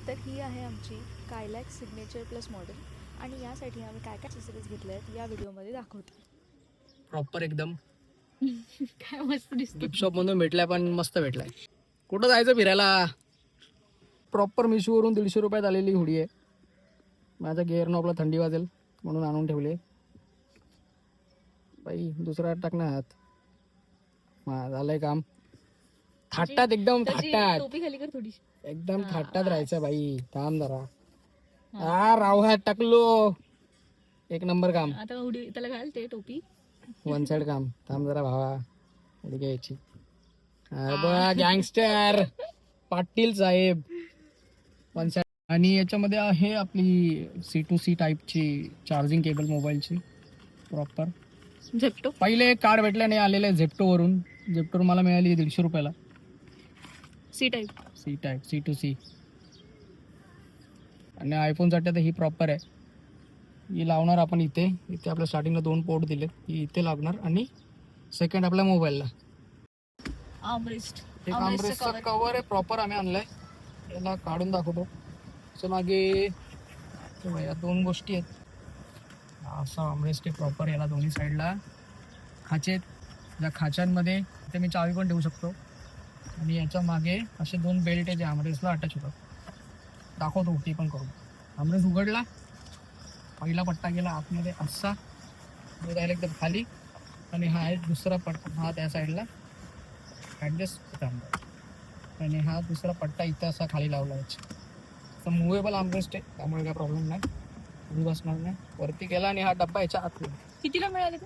तर ही आहे आमची कायलॅक्स सिग्नेचर प्लस मॉडेल आणि यासाठी आम्ही काय काय ॲक्सेसरीज घेतल्या आहेत या व्हिडिओमध्ये दाखवतो. प्रॉपर एकदम काय मस्त दिसतो. गिफ्ट शॉप मधून भेटलाय, पण मस्त भेटलाय. कुठं जायचं फिरायला? प्रॉपर मिशोवरून 150 रुपयात आलेली हुडी आहे. माझ्या गेअर नॉबला थंडी वाजेल म्हणून आणून ठेवले. बाई दुसरा टाकणार हात. झालंय काम. थाटात एकदम थाटात टोपी खाली कर थोडीशी. एकदम थाटात राहायचं बाई. थांब जरा. रावहात टाकलो. एक नंबर काम. आता उडी त्याला घाल ते टोपी. वन साइड काम. थांब जरा भावा. उडी घ्यायची. गँगस्टर पाटील साहेब. One side. आणि याच्यामध्ये आहे आपली C2C टाईपची चार्जिंग केबल मोबाईलची प्रॉपर. झेप्टो पहिले एक कार्ड भेटलं नाही आलेलं आहे झेप्टोवरून. झेप्टोवर मला मिळाली 150 रुपयाला. C type C2C. आणि आयफोनसाठी आता ही प्रॉपर आहे. ही लावणार आपण इथे. इथे आपल्या स्टार्टिंगला 2 पोर्ट दिलेत. ही इथे लागणार आणि सेकंड आपल्या मोबाईलला. आर्मरेस्ट. एक आर्मरेस्टचा कव्हर आहे प्रॉपर आम्ही आणलाय. याला काढून दाखवतो. त्याच्या मागे या 2 गोष्टी आहेत. असा आर्मरेस्ट आहे प्रॉपर. याला दोन्ही साईडला खाचे आहेत. ज्या खाच्यांमध्ये इथे मी चावी पण ठेवू शकतो. आणि याच्या मागे असे 2 बेल्ट आहे जे आर्मरेस्टला अटॅच होतात. दाखवतो ते पण करून. आर्मरेस्ट उघडला. पहिला पट्टा गेला आतमध्ये असा राहिला एकदम खाली. आणि हा आहे दुसरा पट्टा. हा त्या साईडला ॲडजस्ट होता. आणि हा दुसरा पट्टा इथं असा खाली लावला याच्या. तर मुव्हेबल आर्मरेस्ट आहे त्यामुळे काय प्रॉब्लेम नाही. बसणार नाही. वरती गेला आणि हा डब्बा याच्या आत. कितीला मिळाले?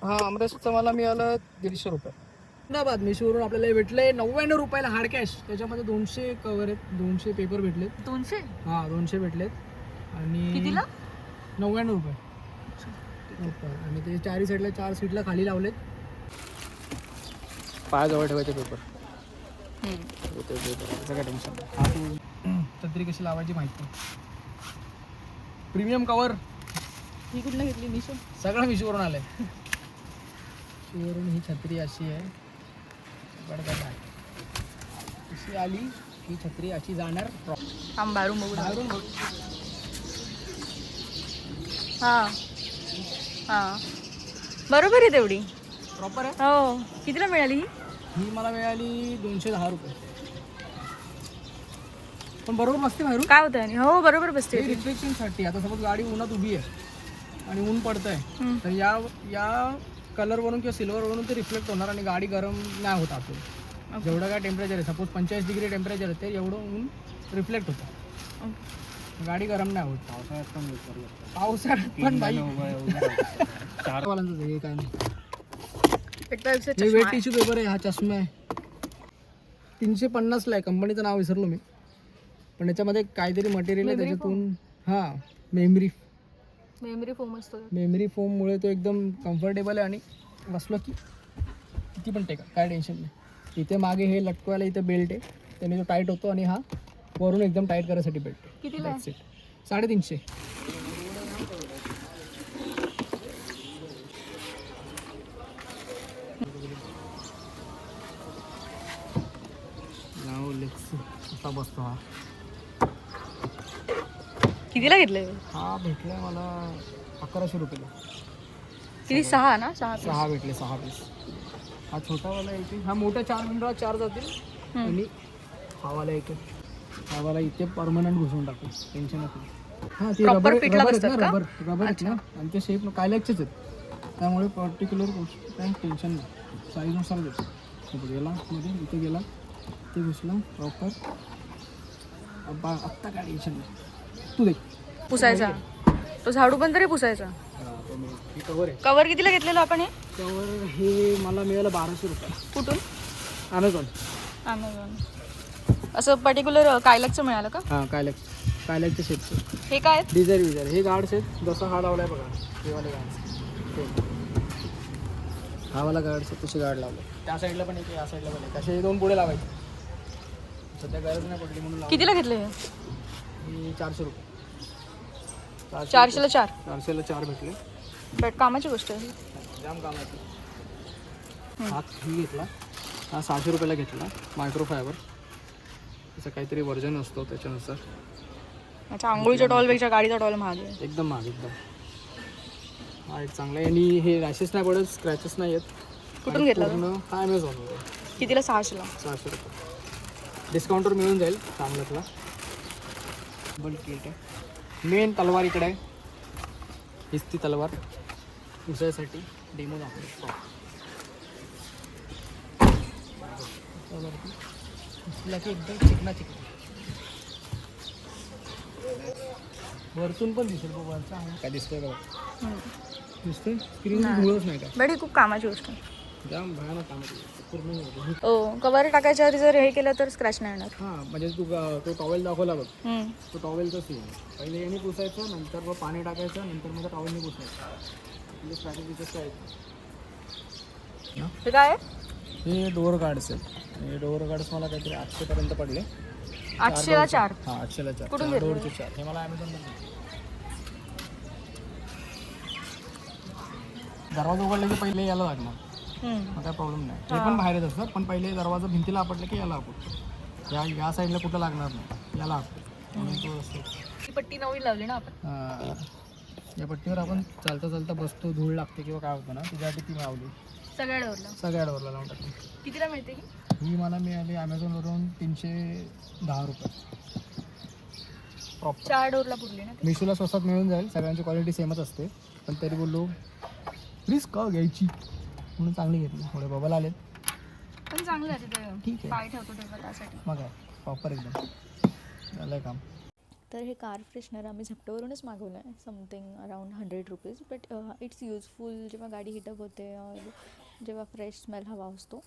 हा आर्मरेस्टचं मला मिळालं 150 रुपये. अहमदाबाद मिशोवरून आपल्याला भेटले 99 रुपयाला हार्ड कॅश. त्याच्यामध्ये 200 कवर आहेत. 200 पेपर भेटलेत. 200? हा 200 भेटलेत. आणि कितीला? 99 रुपये. आणि ते 4 साईडला 4 सीटला खाली लावलेत. पायाजवळ ठेवायचे पेपर. त्याचं काय टेन्शन नाही. छत्री कशी लावायची माहिती. Premium cover. ही कुठला घेतली? मिशो. सगळं मिशोवरून आलंय. मिशोवरून ही छत्री अशी आहे. अशी आली ही छत्री अशी जाणार. बाहेरून बघू. बाहेरून हां हां बरोबर आहे तेवढी. प्रॉपर आहे. हो. कितीला मिळाली ही मला मिळाली 210 रुपये. पण बरोबर बसते बाहेरून. काय होतं? आणि हो बरोबर बसते. रिफ्लेक्शनसाठी. आता सपोज गाडी उन्हात उभी आहे आणि ऊन पडतंय तर या कलरवरून किंवा सिल्वरवरून ते रिफ्लेक्ट होणार आणि गाडी गरम नाही होत आपलं. जेवढं काय टेम्परेचर आहे सपोज 45 डिग्री टेम्परेचर आहे ते एवढं ऊन रिफ्लेक्ट होतं. गाडी गरम नाही होत. पावसाळ्यात पण बाई हे काय नाही. वेट टिश्यू पेपर आहे. हा चष्मा आहे 350 ला आहे. कंपनीचं नाव विसरलो मी. पण याच्यामध्ये काहीतरी मटेरियल आहे त्याच्यातून. हां मेमरी फोम असतो. मेमरी फोममुळे तो एकदम कम्फर्टेबल आहे आणि बसलो की किती पण टेका काय टेन्शन नाही. इथे मागे हे लटकवायला इथे बेल्ट आहे. त्याने तो टाईट होतो आणि हा वरून एकदम टाईट करायसाठी बेल्ट आहे. कितीला? 350. असा बसतो हा. कितीला घेतलंय? हा भेटलाय मला 1100 रुपयाला. किती? 6 ना? 6 भेटले. 6 पीस. हा छोटावाला येते. हा मोठा 4 मिनिटात 4 जातील. आणि हावाला येतो. हावाला इथे परमनंट घुसवून टाकू. टेन्शन नको. हा ते रबर आहेत ना. आणि ते शेप कायलॅक्सचेच आहेत त्यामुळे पर्टिक्युलर गोष्ट काय टेन्शन नाही. साईजनुसार देतो. गेला मध्ये इथे गेला ते घुसला प्रॉपर. आत्ता काय टेन्शन नाही. तू देख पुसायचा तो झाडू पण तरी पुसायचा. कवर आहे. कवर कितीला घेतलेलं आपण? हे कवर हे मला मिळालं 1200 रुपये. कुठून? अमेझॉन. असं पर्टिक्युलर कायलॅक्सचं मिळालं का? हां कायलॅक्सचे शेप्स. हे काय? डिझायर हे गार्ड्स आहेत. जसा हा लावलाय बघा हे वाले गार्ड्स. हा वाला गार्ड्स आहे तसे गार्ड लावले. त्या साईडला पण येते या साईडला पण आहे. तसे 2 पुढे लावायचे. सध्या गरज नाही पडली म्हणून. कितीला घेतले हे? 400 रुपये. 400ला 4. 400ला 4 भेटले. बट कामाची गोष्ट आहे. जाम कामाची. हात ही घेतला. हा 600 रुपयाला घेतला. मायक्रोफायबर. त्याचा काहीतरी व्हर्जन असतो त्याच्यानुसार. अच्छा, आंघोळीच्या टॉलपेक्षा गाडीचा टॉल महाग आहे. एकदम महाग एकदम. हा एक चांगला आहे आणि हे रॅशेस नाही पडत, स्क्रॅचेस नाही आहेत. कुठून घेतला तो? पूर्ण हा ॲमेझॉनवर कितीला? 600ला. 600 रुपये डिस्काउंटवर मिळून जाईल चांगल्यातला. बल किट आहे. मेन तलवार इकडे आहे. हीच ती तलवार उसासाठी डेमो दाखवतो. की एकदम चिकना चिकना वरतून पण दिसेल बघ. वरचा काय दिसतोय का? दिसतोय स्क्रीन धुळच नाही का? बट ही खूप कामाची गोष्ट आहे. जाम भयानक काम आहे. पूर्ण हो, कवर टाकायच्या आधी जर हे केलं तर स्क्रॅच नाही येणार. हां म्हणजे तू तो टॉवेल दाखवला बघ. हम्म. तो टॉवेलचा सीन पहिले याने पुसायचं, नंतर मग पाणी टाकायचं, नंतर मग टॉवेलने पुसायचं. म्हणजे स्ट्रॅटेजी कसं आहे. हे काय आहे? हे डोअर गार्ड्स आहेत. हे डोअर गार्ड्स मला काहीतरी 800 पर्यंत पडले. 800ला 4. हां 800ला 4. कुठून घेतले? डोअरचे 4. हे मला ॲमेझॉनवर दरवाजा उघडला की पहिले याला लागणार. मग काय प्रॉब्लेम नाही. ते पण बाहेरच असतात, पण पहिले दरवाजा भिंतीला आपटलं की याला आपटतो. या साईडला कुठं लागणार नाही, याला आपटतो. म्हणून तो असतो. ही पट्टी नवी लावली ना आपण. या पट्टीवर आपण चालता चालता बसतो, धूळ लागते किंवा काय होतं ना, त्याच्यासाठी ती लावली. सगळ्या डोरला. सगळ्या डोअरला लावून टाकली. कितीला मिळते ही मला मिळाली ॲमेझॉनवरून 310 रुपये प्रॉपर. 4 डोरला पुरली ना. मिशोला स्वस्तात मिळून जाईल. सगळ्यांची क्वालिटी सेमच असते, पण तरी बोललो रिस्क का घ्यायची म्हणून चांगली घेतली. थोडे बबल आलेत पण चांगलं आहे तिथे. ठीक आहे. पाय ठेवतो तेव्हा त्यासाठी. मग काय प्रॉपर एकदम झालं काम. तर हे कार फ्रेशनर आम्ही झेप्टोवरूनच मागवलं आहे. Something around 100 rupees. But it's useful जेव्हा गाडी हिटअप होते, जेव्हा फ्रेश स्मेल हवा असतो.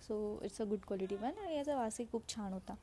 So it's a good quality one. आणि याचा वासही खूप छान होता.